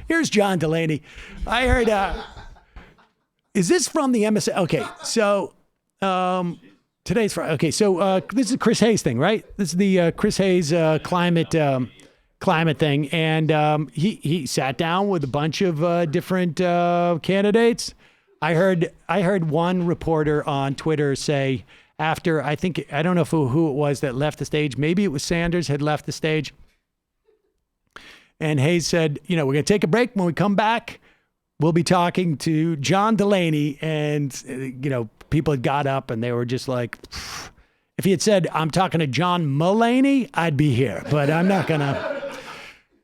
Here's John Delaney. I heard, is this from the MSA? Okay, so today's Friday. Okay, so this is a Chris Hayes thing, right? This is the Chris Hayes climate thing. And he sat down with a bunch of different candidates. I heard one reporter on Twitter say after, I don't know who it was that left the stage. Maybe it was Sanders had left the stage. And Hayes said, we're going to take a break. When we come back, we'll be talking to John Delaney. And, people had got up and they were just like, if he had said, I'm talking to John Mulaney, I'd be here. But I'm not going to.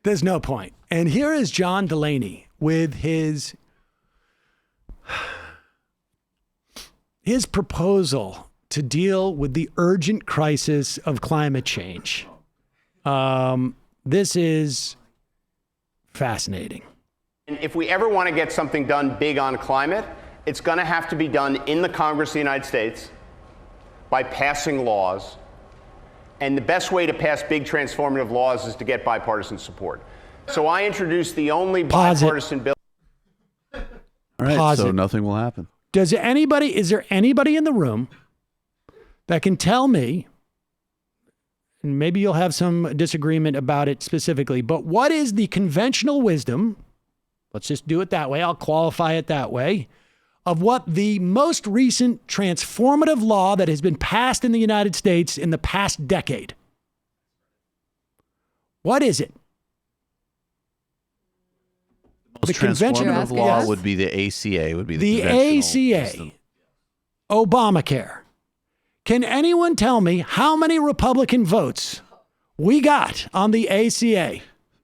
There's no point. And here is John Delaney with his proposal to deal with the urgent crisis of climate change. This is fascinating. And if we ever want to get something done big on climate, it's going to have to be done in the Congress of the United States by passing laws. And the best way to pass big transformative laws is to get bipartisan support. So I introduced the only bipartisan bill. All right, so nothing will happen. Is there anybody in the room that can tell me, and maybe you'll have some disagreement about it specifically, but what is the conventional wisdom, let's just do it that way, I'll qualify it that way, of what the most recent transformative law that has been passed in the United States in the past decade? What is it? The transformative law would be the ACA, would be the ACA, system. Obamacare. Can anyone tell me how many Republican votes we got on the ACA?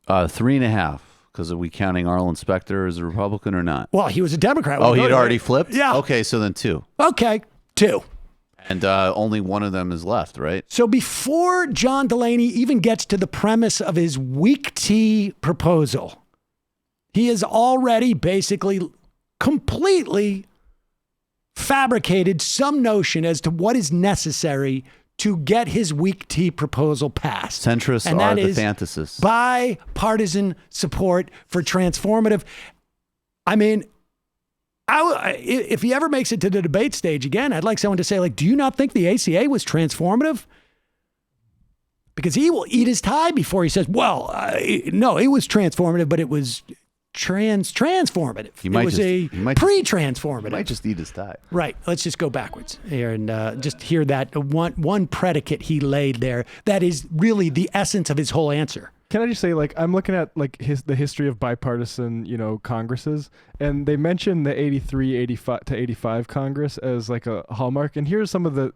3.5. Because are we counting Arlen Specter as a Republican or not? Well, he was a Democrat. Oh, he'd already flipped? Yeah. Okay, so then 2. Okay, 2. And only one of them is left, right? So before John Delaney even gets to the premise of his weak tea proposal, he has already basically completely fabricated some notion as to what is necessary to get his weak tea proposal passed. Centrists and are that the is fantasists. Bipartisan support for transformative. I mean, if he ever makes it to the debate stage again, I'd like someone to say, like, do you not think the ACA was transformative? Because he will eat his tie before he says, well, no, it was transformative, but it was transformative. It was pre-transformative. He might just eat his tie. Right. Let's just go backwards here and just hear that one predicate he laid there. That is really the essence of his whole answer. Can I just say, I'm looking at the history of bipartisan, Congresses, and they mention the 83, 85 to 85 Congress as like a hallmark. And here's some of the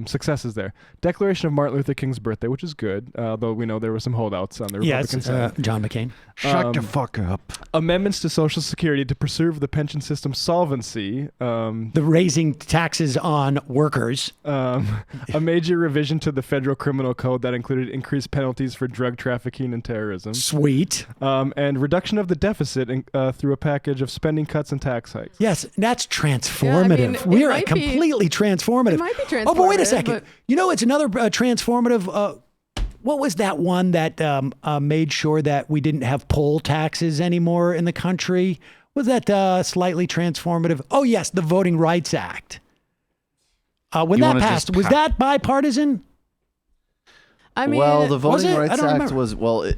successes there. Declaration of Martin Luther King's birthday, which is good, though we know there were some holdouts on the Republican side. John McCain. Shut the fuck up. Amendments to Social Security to preserve the pension system solvency. The raising taxes on workers. A major revision to the federal criminal code that included increased penalties for drug trafficking and terrorism. Sweet. And reduction of the deficit through a package of spending cuts and tax hikes. Yes, that's transformative. Yeah, we are completely transformative. It might be transformative. Oh, but wait a second. It's another transformative. What was that one that made sure that we didn't have poll taxes anymore in the country? Was that slightly transformative? Oh, yes, the Voting Rights Act. When that passed, was that bipartisan? I mean, the Voting Rights Act was, okay,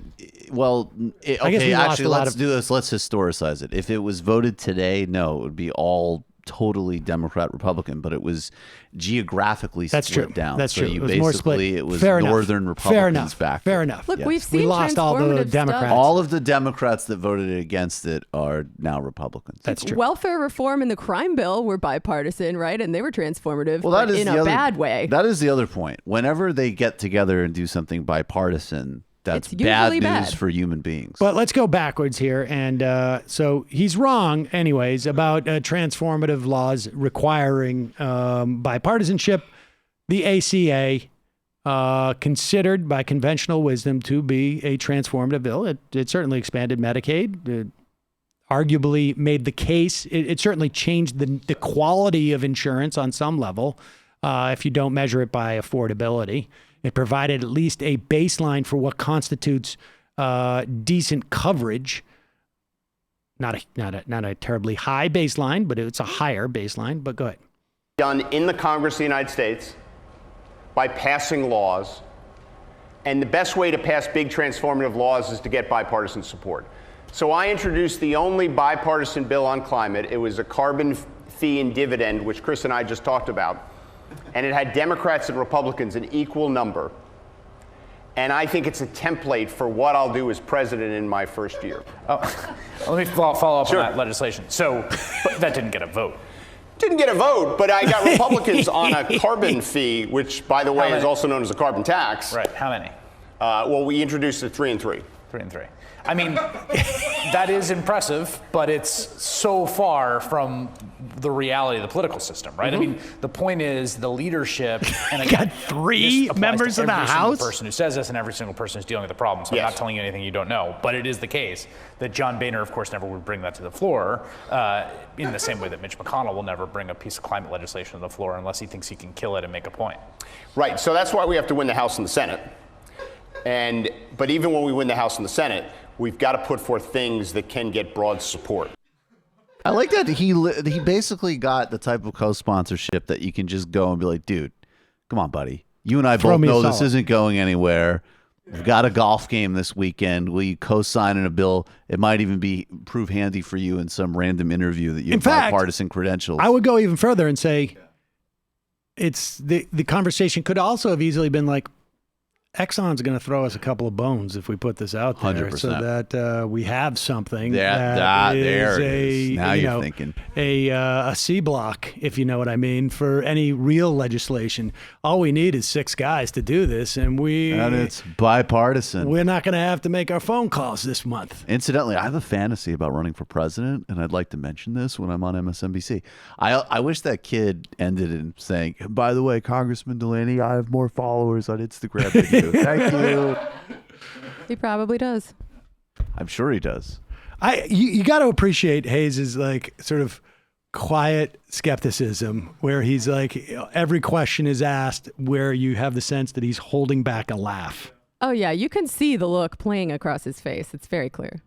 actually, let's do this. Let's historicize it. If it was voted today, no, it would be all totally Democrat Republican, but it was geographically split down. That's so true. You it was more split. It was Fair Northern enough. Republicans back. Fair enough. Look, yes. we've seen we lost all the Democrats. Stuff. All of the Democrats that voted against it are now Republicans. That's true. Welfare reform and the crime bill were bipartisan, right? And they were transformative, well, that is in a bad way. That is the other point. Whenever they get together and do something bipartisan, that's bad news for human beings. But let's go backwards here. And so he's wrong, anyways, about transformative laws requiring bipartisanship. The ACA, considered by conventional wisdom to be a transformative bill. It certainly expanded Medicaid. It arguably made the case. It certainly changed the quality of insurance on some level, if you don't measure it by affordability. It provided at least a baseline for what constitutes decent coverage. Not a terribly high baseline, but it's a higher baseline. But go ahead. Done in the Congress of the United States by passing laws. And the best way to pass big transformative laws is to get bipartisan support. So I introduced the only bipartisan bill on climate. It was a carbon fee and dividend, which Chris and I just talked about. And it had Democrats and Republicans in equal number. And I think it's a template for what I'll do as president in my first year. Oh, let me follow up Sure. on that legislation. So but that didn't get a vote. Didn't get a vote, but I got Republicans on a carbon fee, which, by the way, many? is also known as a carbon tax. Right. How many? Well, we introduced it 3 and 3. 3 and 3. I mean, that is impressive, but it's so far from the reality of the political system, right? I mean, the point is the leadership. And again, Got 3 members of the House? Every single person who says this and every single person who's dealing with the problem. So Yes. I'm not telling you anything you don't know, but it is the case that John Boehner, of course, never would bring that to the floor in the same way that Mitch McConnell will never bring a piece of climate legislation to the floor unless he thinks he can kill it and make a point. Right, so that's why we have to win the House and the Senate. But even when we win the House and the Senate, we've got to put forth things that can get broad support. I like that he basically got the type of co-sponsorship that you can just go and be like, dude, come on, buddy. You and I Throw both me a know this solid. isn't going anywhere. We've got a golf game this weekend. Will you co-sign in a bill? It might even prove handy for you in some random interview that you have fact, bipartisan credentials. I would go even further and say it's the conversation could also have easily been like, Exxon's going to throw us a couple of bones if we put this out there 100%. so that we have something there it is. Now you're thinking. A C block, if you know what I mean, for any real legislation. All we need is 6 guys to do this, and it's bipartisan. we're not going to have to make our phone calls this month. Incidentally, I have a fantasy about running for president, and I'd like to mention this when I'm on MSNBC. I wish that kid ended in saying, by the way, Congressman Delaney, I have more followers on Instagram than you. Thank you. He probably does. I'm sure he does. You got to appreciate Hayes's like sort of quiet skepticism where he's like every question is asked where you have the sense that he's holding back a laugh. Oh, yeah. You can see the look playing across his face. It's very clear.